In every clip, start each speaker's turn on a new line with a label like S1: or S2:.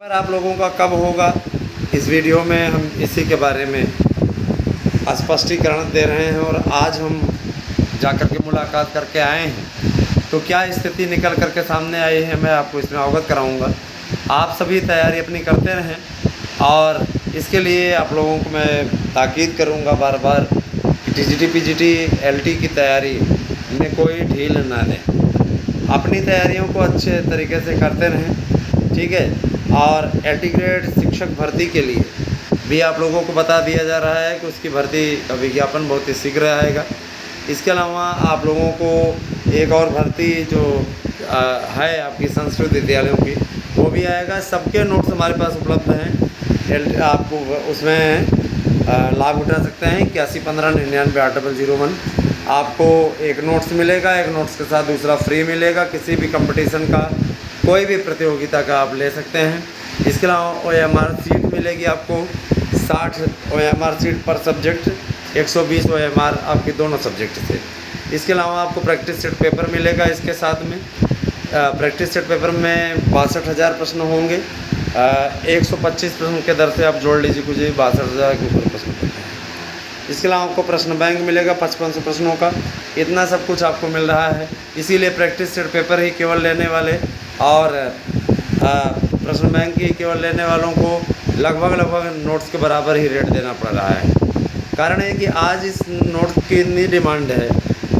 S1: पर आप लोगों का कब होगा, इस वीडियो में हम इसी के बारे में स्पष्टीकरण दे रहे हैं। और आज हम जाकर के मुलाकात करके आए हैं, तो क्या स्थिति निकल करके सामने आई है मैं आपको इसमें अवगत कराऊंगा। आप सभी तैयारी अपनी करते रहें और इसके लिए आप लोगों को मैं ताकीद करूंगा बार बार कि टीजीटी पीजीटी एलटी की तैयारी में कोई ढील ना दें। अपनी तैयारियों को अच्छे तरीके से करते रहें, ठीक है। और एलटी ग्रेड शिक्षक भर्ती के लिए भी आप लोगों को बता दिया जा रहा है कि उसकी भर्ती का विज्ञापन बहुत ही शीघ्र आएगा। इसके अलावा आप लोगों को एक और भर्ती जो है आपकी संस्कृत विद्यालयों की, वो भी आएगा। सबके नोट्स हमारे पास उपलब्ध हैं, आपको उसमें लाभ उठा सकते हैं। 8115998001 आपको एक नोट्स मिलेगा, एक नोट्स के साथ दूसरा फ्री मिलेगा। किसी भी कंपटीशन का, कोई भी प्रतियोगिता का आप ले सकते हैं। इसके अलावा OMR सीट मिलेगी आपको 60 OMR सीट पर सब्जेक्ट, 120 OMR आपके दोनों सब्जेक्ट से। इसके अलावा आपको प्रैक्टिस सेट पेपर मिलेगा इसके साथ में। प्रैक्टिस सेट पेपर में 62,000 प्रश्न होंगे। 125 प्रश्न के दर से आप जोड़ लीजिए, कुछ 62,000 के ऊपर प्रश्न होते हैं। इसके अलावा आपको प्रश्न बैंक मिलेगा 5500 प्रश्नों का। इतना सब कुछ आपको मिल रहा है, इसीलिए प्रैक्टिस सेट पेपर ही केवल लेने वाले और प्रश्न बैंक ही केवल लेने वालों को लगभग नोट्स के बराबर ही रेट देना पड़ रहा है। कारण है कि आज इस नोट्स की इतनी डिमांड है,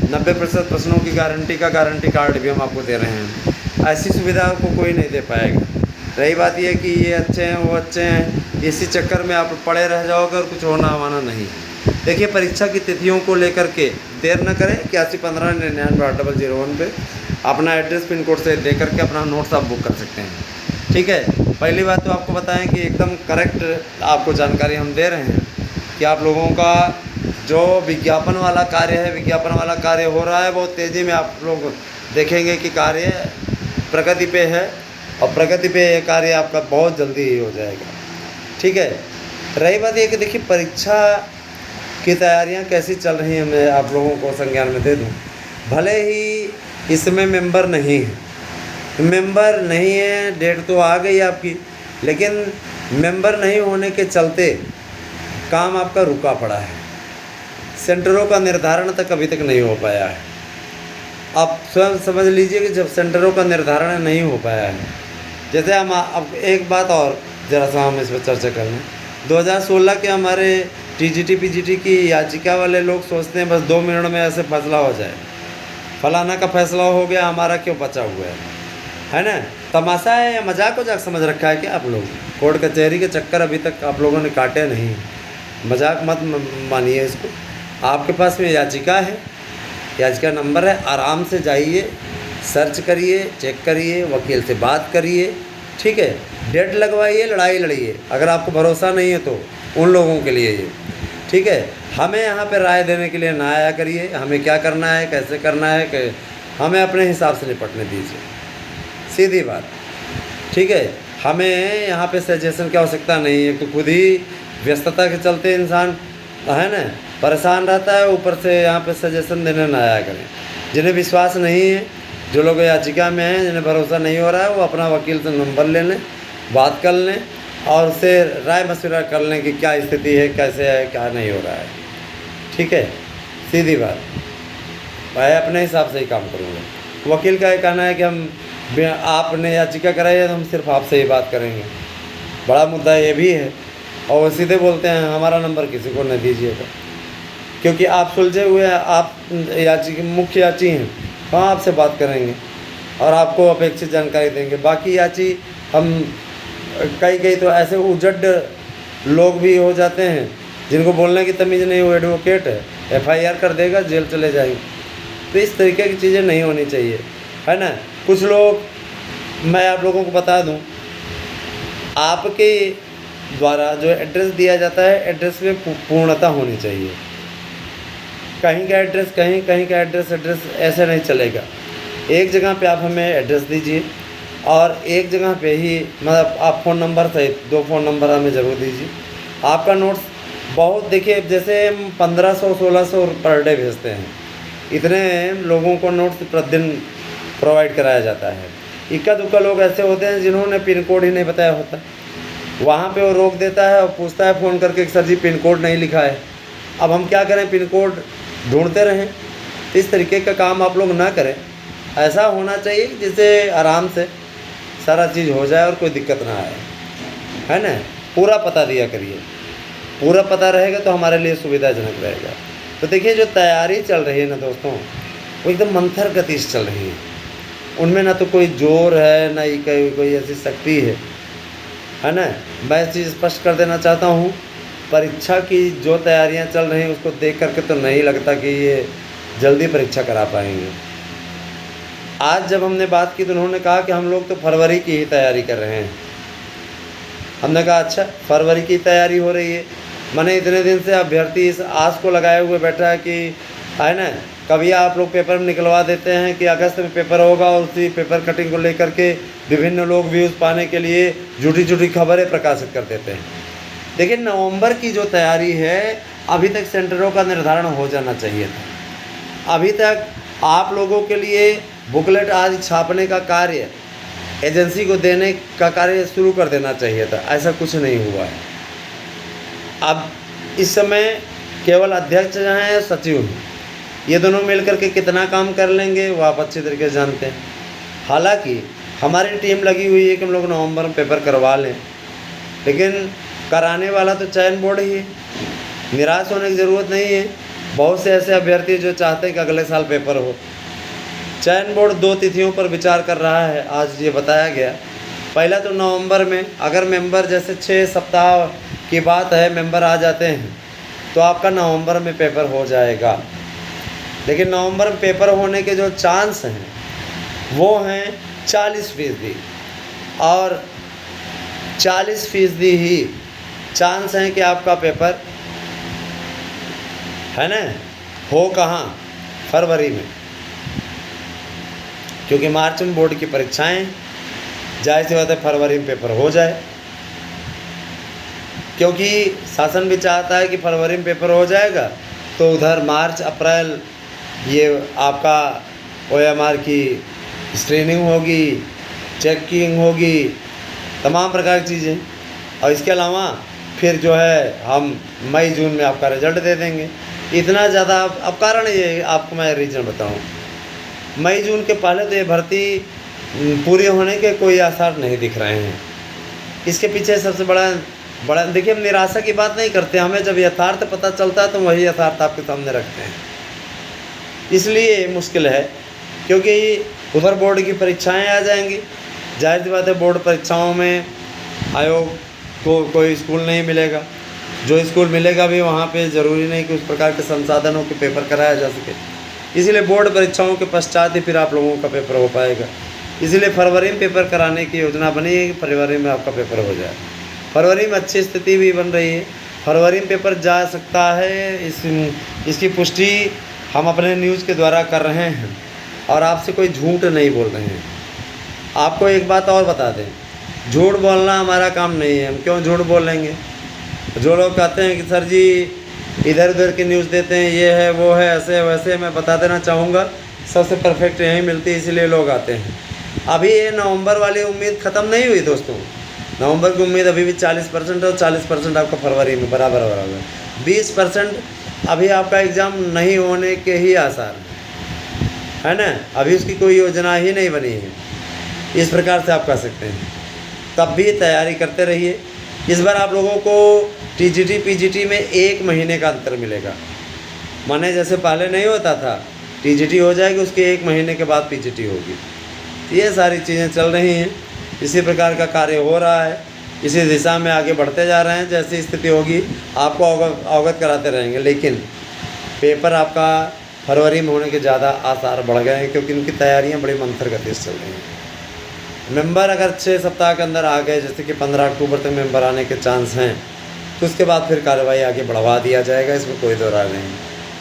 S1: 90% प्रश्नों की गारंटी का गारंटी कार्ड भी हम आपको दे रहे हैं। ऐसी सुविधा को कोई नहीं दे पाएगा। रही बात यह कि ये अच्छे हैं वो अच्छे हैं, इसी चक्कर में आप पड़े रह जाओगे और कुछ होना हवाना नहीं। देखिए, परीक्षा की तिथियों को लेकर के देर न करें। 8115998001 पे अपना एड्रेस पिन कोड से दे करके अपना नोट्स आप बुक कर सकते हैं, ठीक है। पहली बात तो आपको बताएं कि एकदम करेक्ट आपको जानकारी हम दे रहे हैं कि आप लोगों का जो विज्ञापन वाला कार्य है, विज्ञापन वाला कार्य हो रहा है। बहुत तेज़ी में आप लोग देखेंगे कि कार्य प्रगति पे है और प्रगति पे ये कार्य आपका बहुत जल्दी ही हो जाएगा, ठीक है। रही बात ये कि देखिए, परीक्षा की तैयारियां कैसी चल रही हैं, मैं आप लोगों को संज्ञान में दे दूं। भले ही इसमें मेंबर नहीं है, डेट तो आ गई आपकी, लेकिन मेंबर नहीं होने के चलते काम आपका रुका पड़ा है। सेंटरों का निर्धारण तक अभी तक नहीं हो पाया है। आप स्वयं समझ लीजिए कि जब सेंटरों का निर्धारण नहीं हो पाया है, जैसे हम अब एक बात और ज़रा सा हम इस पर चर्चा कर लें। 2016 के हमारे टीजीटी पीजीटी की याचिका वाले लोग सोचते हैं बस 2 मिनट में ऐसे फैसला हो जाए, फलाना का फैसला हो गया, हमारा क्यों बचा हुआ है ना। तमाशा है या मजाक वजाक समझ रखा है क्या आप लोग? कोर्ट कचहरी के चक्कर अभी तक आप लोगों ने काटे नहीं, मजाक मत मानिए इसको। आपके पास में याचिका है, याचिका नंबर है, आराम से जाइए, सर्च करिए, चेक करिए, वकील से बात करिए, ठीक है। डेट लगवाइए, लड़ाई लड़िए। अगर आपको भरोसा नहीं है तो उन लोगों के लिए ये, ठीक है। हमें यहाँ पे राय देने के लिए ना आया करिए, हमें क्या करना है, कैसे करना है, कि हमें अपने हिसाब से निपटने दीजिए, सीधी बात, ठीक है। हमें यहाँ पे सजेशन की आवश्यकता नहीं है, तो खुद ही व्यस्तता के चलते इंसान है ना परेशान रहता है, ऊपर से यहाँ पे सजेशन देने ना आया करें। जिन्हें विश्वास नहीं है, जो लोग याचिका में हैं, जिन्हें भरोसा नहीं हो रहा है, वो अपना वकील से नंबर ले लें, बात कर लें और उससे राय मशवरा कर लें कि क्या स्थिति है, कैसे है, क्या नहीं हो रहा है, ठीक है। सीधी बात, मैं अपने हिसाब से ही काम करूँगा। वकील का ये कहना है कि हम आपने याचिका कराई है तो हम सिर्फ आपसे ही बात करेंगे, बड़ा मुद्दा ये भी है। और वो सीधे बोलते हैं हमारा नंबर किसी को न दीजिएगा, क्योंकि आप सुलझे हुए हैं, आप मुख्य याची हैं, वहाँ आपसे बात करेंगे और आपको अपेक्षित जानकारी देंगे। बाकी याची हम कई तो ऐसे उजड़ लोग भी हो जाते हैं जिनको बोलने की तमीज़ नहीं, वो एडवोकेट है, FIR कर देगा, जेल चले जाएंगे। तो इस तरीके की चीज़ें नहीं होनी चाहिए, है ना। कुछ लोग, मैं आप लोगों को बता दूं, आपके द्वारा जो एड्रेस दिया जाता है, एड्रेस में पूर्णता होनी चाहिए। कहीं का एड्रेस कहीं का एड्रेस ऐसे नहीं चलेगा। एक जगह पे आप हमें एड्रेस दीजिए और एक जगह पे ही मतलब आप फ़ोन नंबर सहित 2 फ़ोन नंबर हमें ज़रूर दीजिए। आपका नोट्स बहुत, देखिए जैसे हम 1500-1600 पर डे भेजते हैं, इतने लोगों को नोट्स प्रतिदिन प्रोवाइड कराया जाता है। इक्का दुक्का लोग ऐसे होते हैं जिन्होंने पिन कोड ही नहीं बताया होता, वहाँ पे वो रोक देता है और पूछता है फ़ोन करके कि सर जी पिन कोड नहीं लिखा है। अब हम क्या करें, पिन कोड ढूंढते रहें? इस तरीके का काम आप लोग ना करें। ऐसा होना चाहिए जिससे आराम से सारा चीज़ हो जाए और कोई दिक्कत ना आए, है ना। पूरा पता दिया करिए, पूरा पता रहेगा तो हमारे लिए सुविधाजनक रहेगा। तो देखिए जो तैयारी चल रही है ना दोस्तों, वो एकदम मंथर गति से चल रही है। उनमें ना तो कोई जोर है, ना ही कोई ऐसी शक्ति है ना। मैं इस चीज़ स्पष्ट कर देना चाहता हूँ, परीक्षा की जो तैयारियाँ चल रही हैं उसको देख करके तो नहीं लगता कि ये जल्दी परीक्षा करा पाएंगे। आज जब हमने बात की तो उन्होंने कहा कि हम लोग तो फरवरी की ही तैयारी कर रहे हैं। हमने कहा अच्छा फरवरी की तैयारी हो रही है, माने इतने दिन से अभ्यर्थी इस आस को लगाए हुए बैठा है कि है ना, कभी आप लोग पेपर में निकलवा देते हैं कि अगस्त में पेपर होगा और उसी पेपर कटिंग को लेकर के विभिन्न लोग व्यूज़ पाने के लिए झूठी झूठी खबरें प्रकाशित कर देते हैं। देखिए नवंबर की जो तैयारी है, अभी तक सेंटरों का निर्धारण हो जाना चाहिए था। अभी तक आप लोगों के लिए बुकलेट आदि छापने का कार्य एजेंसी को देने का कार्य शुरू कर देना चाहिए था, ऐसा कुछ नहीं हुआ है। अब इस समय केवल अध्यक्ष हैं, सचिव हैं, ये दोनों मिलकर के कितना काम कर लेंगे वो आप अच्छी तरीके से जानते हैं। हालांकि हमारी टीम लगी हुई है कि हम लोग नवंबर में पेपर करवा लें, लेकिन कराने वाला तो चयन बोर्ड ही है। निराश होने की ज़रूरत नहीं है। बहुत से ऐसे अभ्यर्थी जो चाहते हैं कि अगले साल पेपर हो। चयन बोर्ड 2 तिथियों पर विचार कर रहा है, आज ये बताया गया। पहला तो नवंबर में, अगर मेंबर जैसे 6 सप्ताह की बात है, मेंबर आ जाते हैं तो आपका नवंबर में पेपर हो जाएगा। लेकिन नवंबर में पेपर होने के जो चांस हैं वो हैं 40%, और 40% ही चांस हैं कि आपका पेपर है ना हो कहाँ, फरवरी में। क्योंकि मार्च में बोर्ड की परीक्षाएं, जाहिर सी बात है फरवरी में पेपर हो जाए, क्योंकि शासन भी चाहता है कि फरवरी में पेपर हो जाएगा तो उधर मार्च अप्रैल ये आपका OMR की स्क्रीनिंग होगी, चेकिंग होगी, तमाम प्रकार की चीज़ें, और इसके अलावा फिर जो है हम मई जून में आपका रिजल्ट दे देंगे। इतना ज़्यादा अब कारण ये आपको मैं रीज़न बताऊं, मई जून के पहले तो ये भर्ती पूरी होने के कोई आसार नहीं दिख रहे हैं। इसके पीछे सबसे बड़ा देखिए, हम निराशा की बात नहीं करते, हमें जब यथार्थ पता चलता है तो वही यथार्थ आपके सामने रखते हैं। इसलिए मुश्किल है, क्योंकि उधर बोर्ड की परीक्षाएं आ जाएंगी। जाहिर सी बात है बोर्ड परीक्षाओं में आयोग को कोई स्कूल नहीं मिलेगा, जो स्कूल मिलेगा भी वहाँ पे ज़रूरी नहीं कि उस प्रकार के संसाधनों के पेपर कराया जा सके। इसीलिए बोर्ड परीक्षाओं के पश्चात ही फिर आप लोगों का पेपर हो पाएगा। इसीलिए फरवरी में पेपर कराने की योजना बनी है कि फरवरी में आपका पेपर हो जाए। फरवरी में अच्छी स्थिति भी बन रही है, फरवरी में पेपर जा सकता है। इसकी पुष्टि हम अपने न्यूज़ के द्वारा कर रहे हैं और आपसे कोई झूठ नहीं बोल रहे हैं। आपको एक बात और बता दें, झूठ बोलना हमारा काम नहीं है, हम क्यों झूठ बोलेंगे। जो लोग कहते हैं कि सर जी इधर उधर की न्यूज़ देते हैं, ये है वो है ऐसे वैसे, मैं बता देना चाहूँगा सबसे परफेक्ट यहीं मिलती है, इसीलिए लोग आते हैं। अभी ये नवंबर वाली उम्मीद ख़त्म नहीं हुई दोस्तों, नवंबर की उम्मीद अभी भी 40% और 40% आपका फरवरी में बराबर 20% अभी आपका एग्ज़ाम नहीं होने के ही आसार है ना। अभी उसकी कोई योजना ही नहीं बनी है, इस प्रकार से आप कह सकते हैं। तब भी तैयारी करते रहिए। इस बार आप लोगों को TGT PGT में 1 महीने का अंतर मिलेगा, माने जैसे पहले नहीं होता था, TGT हो जाएगी उसके 1 महीने के बाद PGT होगी। ये सारी चीज़ें चल रही हैं, इसी प्रकार का कार्य हो रहा है, इसी दिशा में आगे बढ़ते जा रहे हैं। जैसी स्थिति होगी आपको अवगत कराते रहेंगे। लेकिन पेपर आपका फरवरी में होने के ज़्यादा आसार बढ़ गए हैं, क्योंकि उनकी तैयारियां बड़ी मंथर गति से चल रही हैं। मेंबर अगर 6 सप्ताह के अंदर आ गए, जैसे कि 15 अक्टूबर तक मेंबर आने के चांस हैं, तो उसके बाद फिर कार्रवाई आगे बढ़वा दिया जाएगा, इसमें कोई दो राय नहीं।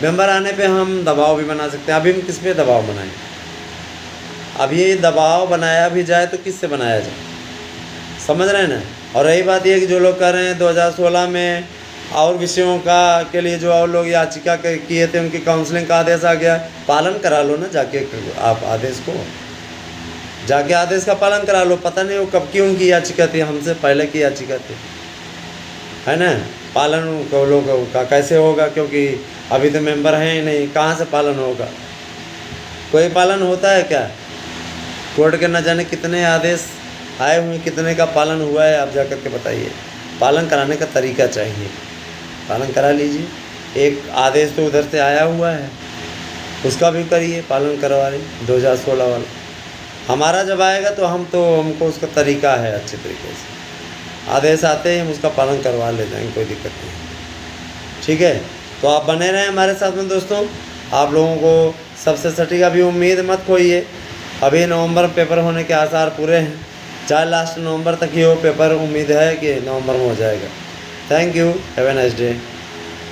S1: मेंबर आने पे हम दबाव भी बना सकते हैं। अभी हम किस पे दबाव बनाएं? अब ये दबाव बनाया भी जाए तो किससे बनाया जाए, समझ रहे हैं ना। और रही बात ये कि जो लोग कह रहे हैं 2016 में और विषयों का के लिए जो और लोग याचिका किए थे, उनकी काउंसलिंग का आदेश आ गया, पालन करा लो ना जाके आप आदेश को। जाके आदेश का पालन करा लो। पता नहीं वो कब की उनकी याचिका थी, हमसे पहले की याचिका थी, है ना। पालन को लोगों का कैसे होगा, क्योंकि अभी तो मेंबर हैं ही नहीं, कहाँ से पालन होगा। कोई पालन होता है क्या? कोर्ट के न जाने कितने आदेश आए हुए, कितने का पालन हुआ है, आप जाकर के बताइए। पालन कराने का तरीका चाहिए, पालन करा लीजिए। एक आदेश तो उधर से आया हुआ है, उसका भी करिए, पालन करवा लीजिए 2016 वाला। हमारा जब आएगा तो हमको उसका तरीका है, अच्छे तरीके से आदेश आते ही हम उसका पालन करवा ले जाएंगे, कोई दिक्कत नहीं। ठीक है, तो आप बने रहें हमारे साथ में दोस्तों। आप लोगों को सबसे सटीक अभी उम्मीद मत खोइए। अभी नवंबर में पेपर होने के आसार पूरे हैं, चाहे लास्ट नवंबर तक ही हो पेपर। उम्मीद है कि नवंबर में हो जाएगा। Thank you, have a nice day.